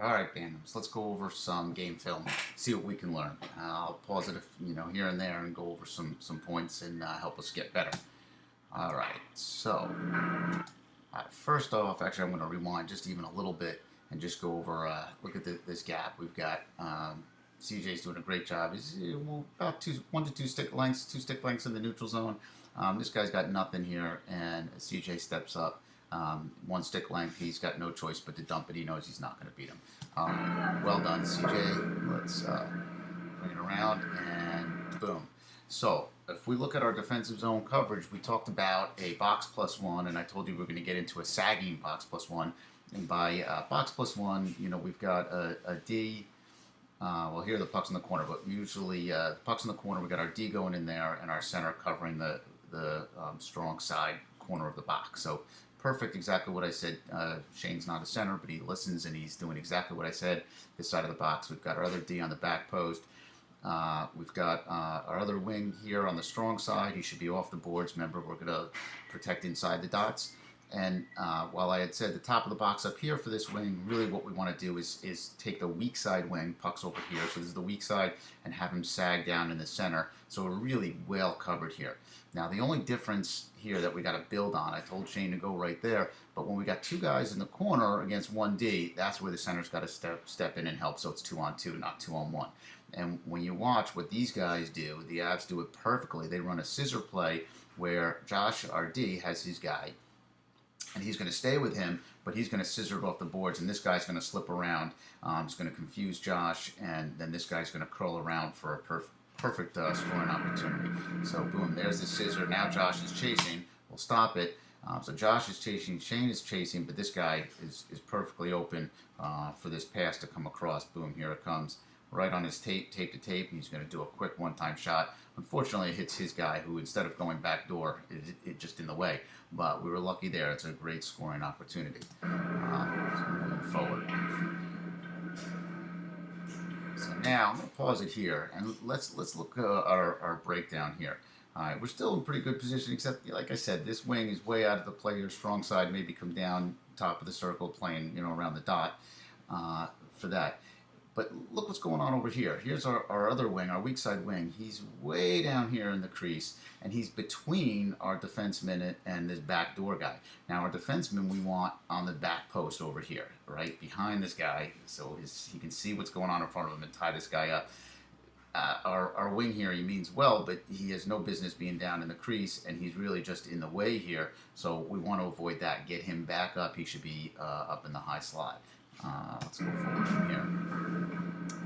All right, Bands, let's go over some game film, see what we can learn. I'll pause it, here and there and go over some points and help us get better. All right, so first off, actually, I'm going to rewind just even a little bit and just go over, look at this gap. We've got CJ's doing a great job. He's about 1 to 2 stick lengths, 2 stick lengths in the neutral zone. This guy's got nothing here, and CJ steps up. 1 stick length, he's got no choice but to dump it. He knows he's not going to beat him. Well done, CJ. Let's bring it around, and boom. So, if we look at our defensive zone coverage, we talked about a box +1, and I told you we're going to get into a sagging box +1. And by box +1, we've got a D. Well, here the puck's in the corner, but usually the puck's in the corner. We got our D going in there, and our center covering the strong side corner of the box. So perfect, exactly what I said. Shane's not a center, but he listens and he's doing exactly what I said. This side of the box, we've got our other D on the back post. We've got our other wing here on the strong side. He should be off the boards. Remember, we're going to protect inside the dots. And while I had said the top of the box up here for this wing, really what we want to do is take the weak side wing, puck's over here, so this is the weak side, and have him sag down in the center. So we're really well covered here. Now the only difference here that we got to build on, I told Shane to go right there, but when we got 2 guys in the corner against 1D, that's where the center's got to step in and help, so it's 2-on-2, not 2-on-1. And when you watch what these guys do, the Avs do it perfectly. They run a scissor play where Josh, our D, has his guy, and he's going to stay with him, but he's going to scissor it off the boards, and this guy's going to slip around. It's going to confuse Josh, and then this guy's going to curl around for a perfect scoring opportunity. So boom, there's the scissor. Now Josh is chasing. We'll stop it. So Josh is chasing, Shane is chasing, but this guy is perfectly open for this pass to come across. Boom, here it comes. Right on his tape to tape, and he's going to do a quick one-time shot. Unfortunately, it hits his guy, who instead of going back door, it just in the way. But we were lucky there. It's a great scoring opportunity. So moving forward. So now I'm going to pause it here, and let's look at our breakdown here. All right, we're still in pretty good position, except like I said, this wing is way out of the play here. Strong side maybe come down top of the circle, playing around the dot for that. But look what's going on over here. Here's our other wing, our weak side wing. He's way down here in the crease, and he's between our defenseman and this back door guy. Now, our defenseman we want on the back post over here, right behind this guy, so he can see what's going on in front of him and tie this guy up. Our wing here, he means well, but he has no business being down in the crease, and he's really just in the way here, so we want to avoid that. Get him back up. He should be up in the high slot. Let's go forward from here.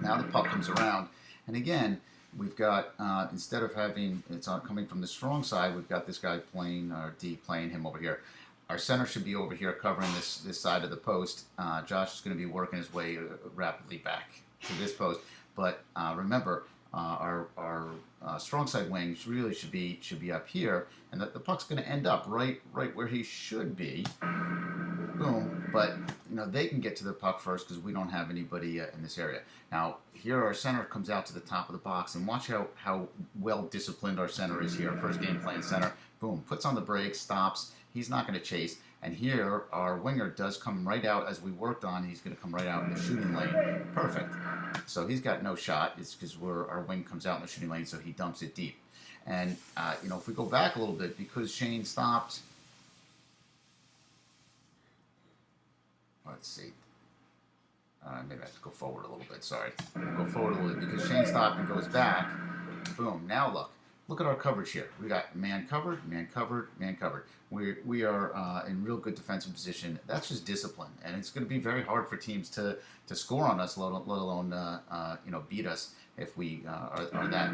Now the puck comes around, and again, we've got, instead of having, it's coming from the strong side, we've got this guy playing, our D playing him over here. Our center should be over here covering this side of the post. Josh is going to be working his way rapidly back to this post, but remember, our strong side wings really should be up here, and the puck's going to end up right where he should be. Boom, but they can get to the puck first because we don't have anybody in this area. Now here our center comes out to the top of the box, and watch how well disciplined our center is here. First game playing center, boom, puts on the brakes, stops. He's not going to chase. And here our winger does come right out as we worked on. He's going to come right out in the shooting lane. Perfect. So he's got no shot. It's because our wing comes out in the shooting lane, so he dumps it deep. And if we go back a little bit, because Shane stopped. Let's see. Maybe I have to go forward a little bit. Sorry. Go forward a little bit because Shane stopped and goes back. Boom. Now look at our coverage here. We got man covered, man covered, man covered. We are in real good defensive position. That's just discipline, and it's going to be very hard for teams to score on us, let alone beat us if we are that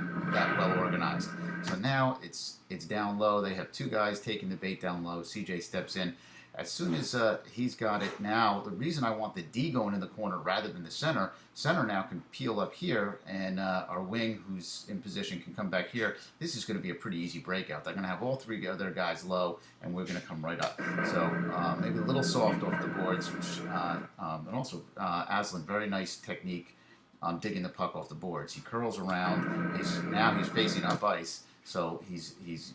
well organized. So now it's down low. They have 2 guys taking the bait down low. CJ steps in. As soon as he's got it now, the reason I want the D going in the corner rather than the center now can peel up here, and our wing, who's in position, can come back here. This is going to be a pretty easy breakout. They're going to have all 3 other guys low, and we're going to come right up. So maybe a little soft off the boards, which and also Aslan, very nice technique digging the puck off the boards. He curls around. Now he's facing up ice, so he's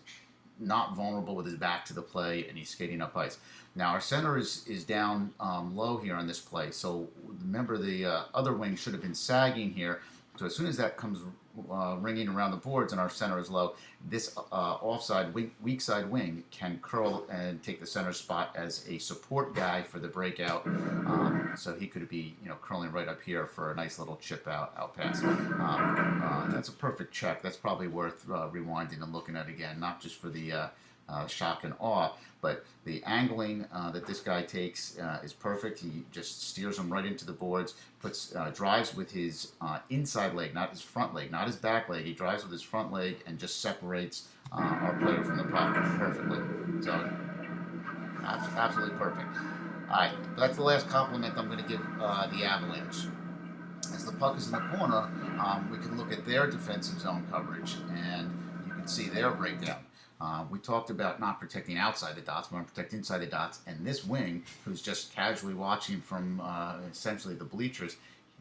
not vulnerable with his back to the play, and he's skating up ice. Now our center is down low here on this play, so remember the other wing should have been sagging here. So as soon as that comes ringing around the boards and our center is low, this offside weak side wing can curl and take the center spot as a support guy for the breakout. So he could be curling right up here for a nice little chip out pass. That's a perfect check. That's probably worth rewinding and looking at again, not just for the shock and awe, but the angling that this guy takes is perfect. He just steers them right into the boards, drives with his inside leg, not his front leg, not his back leg. He drives with his front leg and just separates our player from the puck perfectly. So absolutely perfect. All right, that's the last compliment I'm going to give the Avalanche. As the puck is in the corner, we can look at their defensive zone coverage, and you can see their breakdown. We talked about not protecting outside the dots, we want to protect inside the dots, and this wing, who's just casually watching from essentially the bleachers,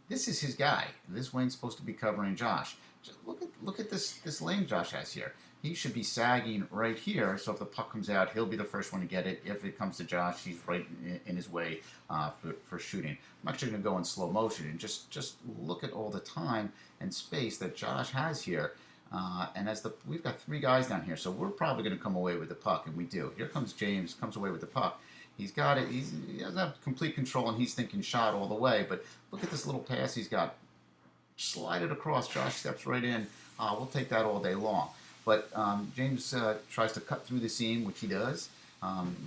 this is his guy. This wing's supposed to be covering Josh. Just look at this lane Josh has here. He should be sagging right here, so if the puck comes out, he'll be the first one to get it. If it comes to Josh, he's right in his way for shooting. I'm actually going to go in slow motion and just look at all the time and space that Josh has here. And we've got 3 guys down here, so we're probably going to come away with the puck, and we do. Here comes James, comes away with the puck. He's got it. He doesn't have complete control, and he's thinking shot all the way. But look at this little pass he's got. Slide it across. Josh steps right in. We'll take that all day long. But James tries to cut through the seam, which he does.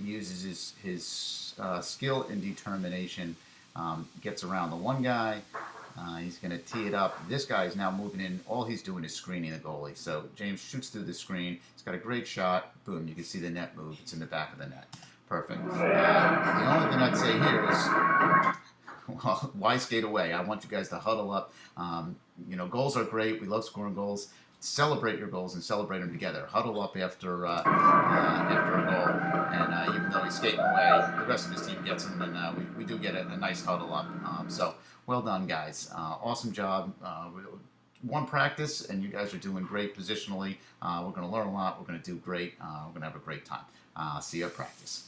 He uses his skill and determination. Gets around the one guy. He's going to tee it up. This guy is now moving in. All he's doing is screening the goalie. So James shoots through the screen. He's got a great shot. Boom, you can see the net move. It's in the back of the net. Perfect. The only thing I'd say here is, well, why skate away? I want you guys to huddle up. Goals are great. We love scoring goals. Celebrate your goals and celebrate them together. Huddle up after a goal, and even though he's skating away, the rest of his team gets him, and we do get a nice huddle up. So well done, guys. Awesome job. One practice, and you guys are doing great positionally. We're going to learn a lot. We're going to do great. We're going to have a great time. See you at practice.